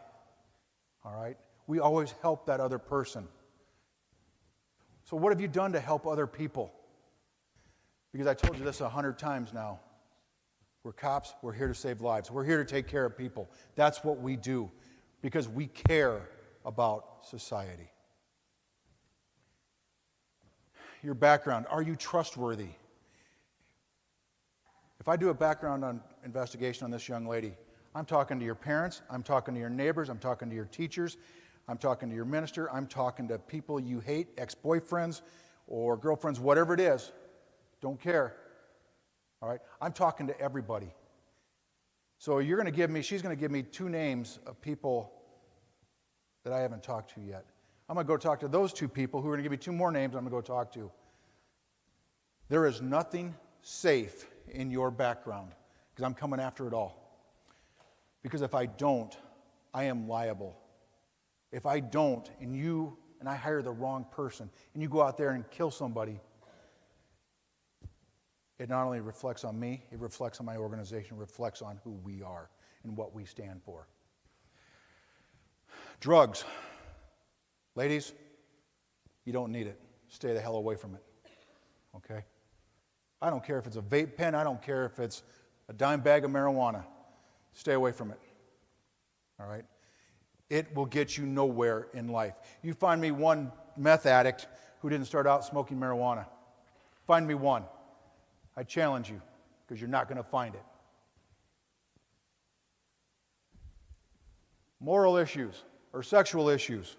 All right? We always help that other person. So what have you done to help other people? Because I told you this 100 times now. We're cops. We're here to save lives. We're here to take care of people. That's what we do because we care about society. Your background. Are you trustworthy? If I do a background investigation on this young lady, I'm talking to your parents, I'm talking to your neighbors, I'm talking to your teachers, I'm talking to your minister, I'm talking to people you hate, ex-boyfriends or girlfriends, whatever it is. Don't care. All right? I'm talking to everybody. So she's going to give me 2 names of people that I haven't talked to yet. I'm going to go talk to those 2 people who are going to give me 2 more names I'm going to go talk to. There is nothing safe in your background because I'm coming after it all. Because if I don't, I am liable. If I don't, and I hire the wrong person, and you go out there and kill somebody, it not only reflects on me, it reflects on my organization, it reflects on who we are and what we stand for. Drugs. Ladies, you don't need it. Stay the hell away from it. Okay? I don't care if it's a vape pen. I don't care if it's a dime bag of marijuana. Stay away from it. All right? It will get you nowhere in life. You find me one meth addict who didn't start out smoking marijuana. Find me one. I challenge you because you're not going to find it. Moral issues or sexual issues.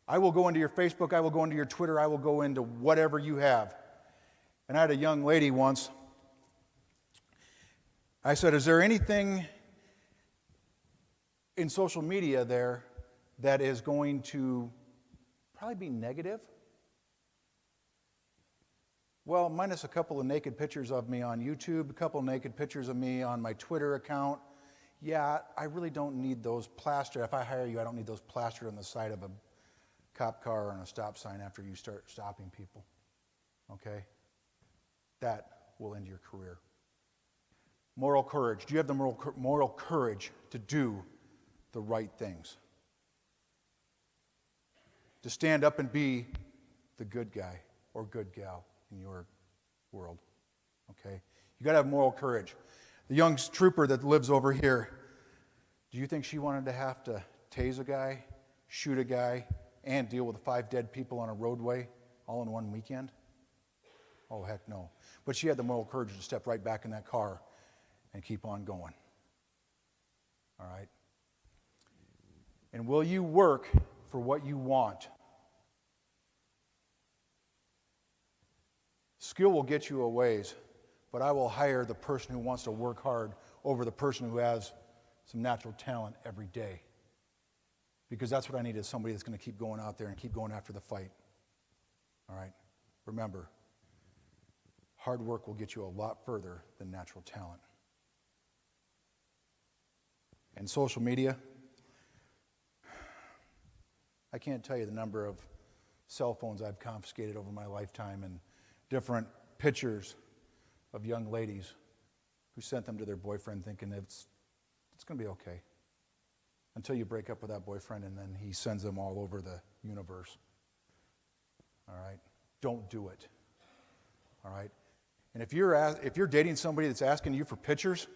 I will go into your Facebook, I will go into your Twitter, I will go into whatever you have. And I had a young lady once. I said, is there anything in social media there that is going to probably be negative? Well, minus a couple of naked pictures of me on YouTube, a couple of naked pictures of me on my Twitter account. Yeah, I really don't need those plastered. If I hire you, I don't need those plastered on the side of a cop car or on a stop sign after you start stopping people. Okay? That will end your career. Moral courage. Do you have the moral courage to do the right things? To stand up and be the good guy or good gal in your world. Okay? You got to have moral courage. The young trooper that lives over here, do you think she wanted to have to tase a guy, shoot a guy, and deal with 5 dead people on a roadway all in one weekend? Oh, heck no. But she had the moral courage to step right back in that car and keep on going. All right? And will you work for what you want? Skill will get you a ways, but I will hire the person who wants to work hard over the person who has some natural talent every day. Because that's what I need is somebody that's going to keep going out there and keep going after the fight. All right? Remember, hard work will get you a lot further than natural talent. And social media, I can't tell you the number of cell phones I've confiscated over my lifetime and different pictures of young ladies who sent them to their boyfriend thinking it's going to be okay. Until you break up with that boyfriend and then he sends them all over the universe. All right? Don't do it. All right? And if you're dating somebody that's asking you for pictures,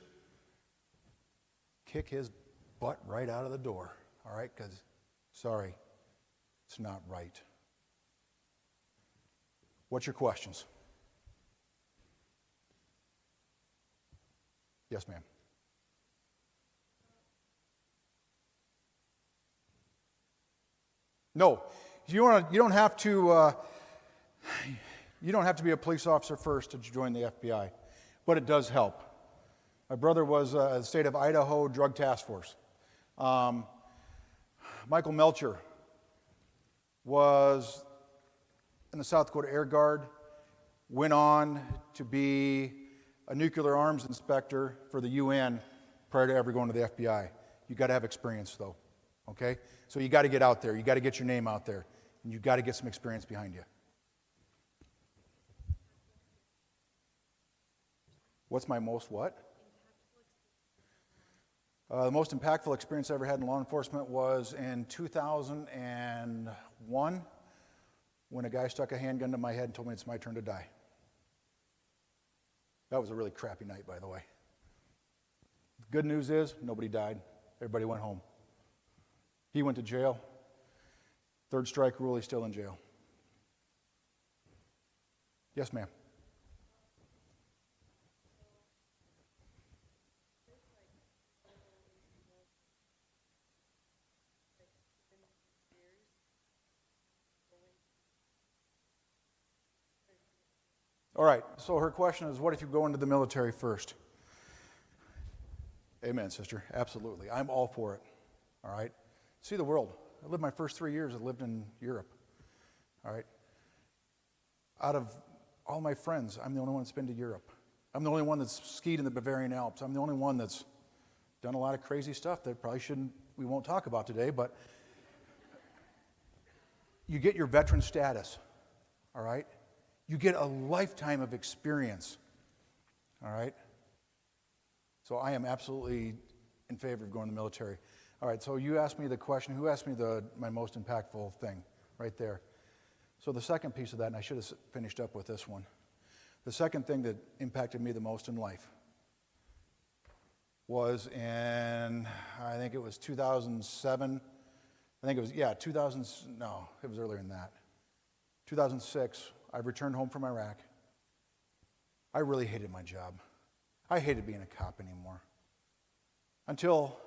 kick his butt right out of the door. All right? Because, sorry, it's not right. What's your questions? Yes, ma'am. No, you don't have to. You don't have to be a police officer first to join the FBI, but it does help. My brother was a state of Idaho Drug Task Force. Michael Melcher was in the South Dakota Air Guard, went on to be a nuclear arms inspector for the UN prior to ever going to the FBI. You got to have experience, though, okay? So you got to get out there. You got to get your name out there, and you got to get some experience behind you. What's my most what? The most impactful experience I ever had in law enforcement was in 2001 when a guy stuck a handgun to my head and told me it's my turn to die. That was a really crappy night, by the way. The good news is nobody died. Everybody went home. He went to jail. Third strike rule, he's still in jail. Yes, ma'am. All right, so her question is, what if you go into the military first? Amen, sister. Absolutely. I'm all for it. All right? See the world. I lived my first 3 years, I lived in Europe. All right? Out of all my friends, I'm the only one that's been to Europe. I'm the only one that's skied in the Bavarian Alps. I'm the only one that's done a lot of crazy stuff that we won't talk about today, but you get your veteran status. All right? You get a lifetime of experience, all right? So I am absolutely in favor of going to the military. All right, so you asked me the question, who asked me my most impactful thing right there? So the second piece of that, and I should have finished up with this one. The second thing that impacted me the most in life was in, I think it was 2007. I think it was, it was earlier than that. 2006. I returned home from Iraq. I really hated my job. I hated being a cop anymore. Until,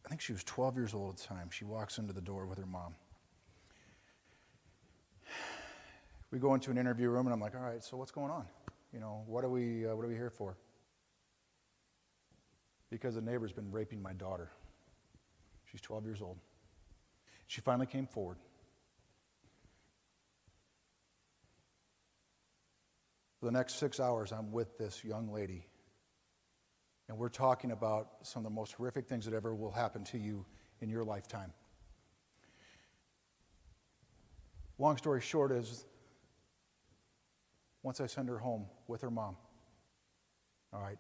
I think she was 12 years old at the time. She walks into the door with her mom. We go into an interview room, and I'm like, all right, so what's going on? You know, what are we here for? Because the neighbor's been raping my daughter. She's 12 years old. She finally came forward. For the next 6 hours, I'm with this young lady, and we're talking about some of the most horrific things that ever will happen to you in your lifetime. Long story short is, once I send her home with her mom, all right,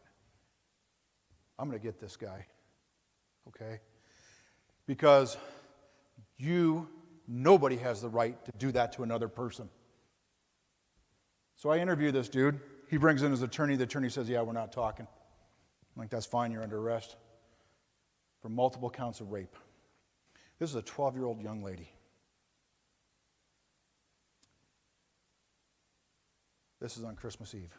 I'm going to get this guy, okay? Because nobody has the right to do that to another person. So I interview this dude. He brings in his attorney. The attorney says, yeah, we're not talking. I'm like, that's fine. You're under arrest for multiple counts of rape. This is a 12-year-old young lady. This is on Christmas Eve.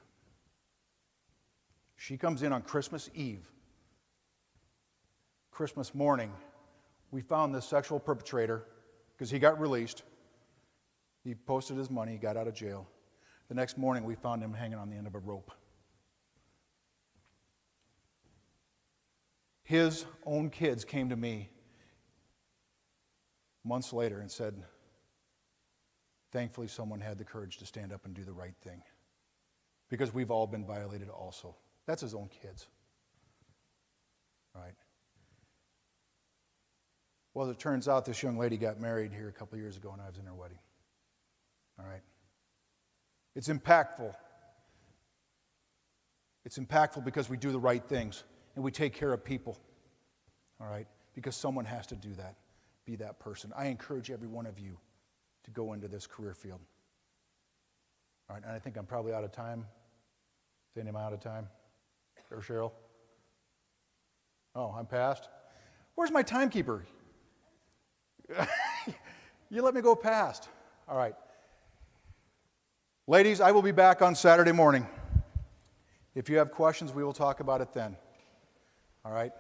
She comes in on Christmas Eve. Christmas morning, we found this sexual perpetrator because he got released. He posted his money, got out of jail. The next morning, we found him hanging on the end of a rope. His own kids came to me months later and said, thankfully someone had the courage to stand up and do the right thing. Because we've all been violated also. That's his own kids. Right? Well, as it turns out, this young lady got married here a couple years ago, and I was in her wedding. All right? It's impactful. It's impactful because we do the right things and we take care of people. All right? Because someone has to do that, be that person. I encourage every one of you to go into this career field. All right, and I think I'm probably out of time. Sandy, am I out of time? Or Cheryl? Oh, I'm past? Where's my timekeeper? You let me go past. All right. Ladies, I will be back on Saturday morning. If you have questions, we will talk about it then. All right?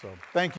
So, thank you.